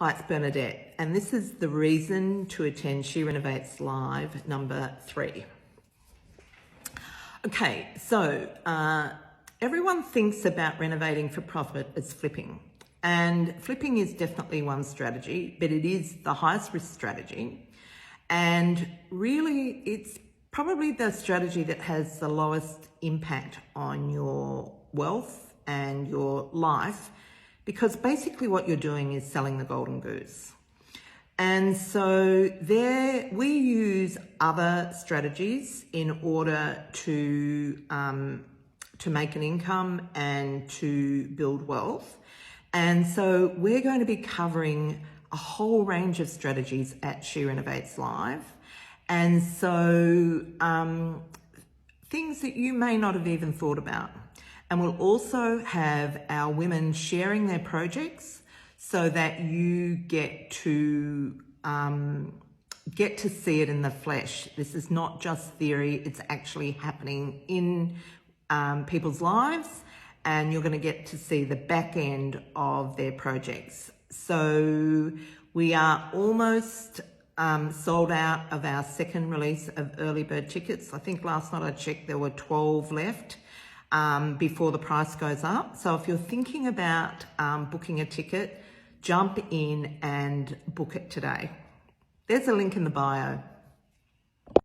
Hi, it's Bernadette, and this is the reason to attend She Renovates Live number 3. Okay, so everyone thinks about renovating for profit as flipping, and flipping is definitely one strategy, but it is the highest risk strategy, and really it's probably the strategy that has the lowest impact on your wealth and your life, because basically what you're doing is selling the golden goose. And so we use other strategies in order to make an income and to build wealth. And so we're going to be covering a whole range of strategies at She Renovates Live. And so things that you may not have even thought about. And we'll also have our women sharing their projects so that you get to see it in the flesh. This is not just theory, it's actually happening in people's lives, and you're going to get to see the back end of their projects. So we are almost sold out of our second release of early bird tickets. I think last night I checked there were 12 left before the price goes up. So if you're thinking about booking a ticket, jump in and book it today. There's a link in the bio.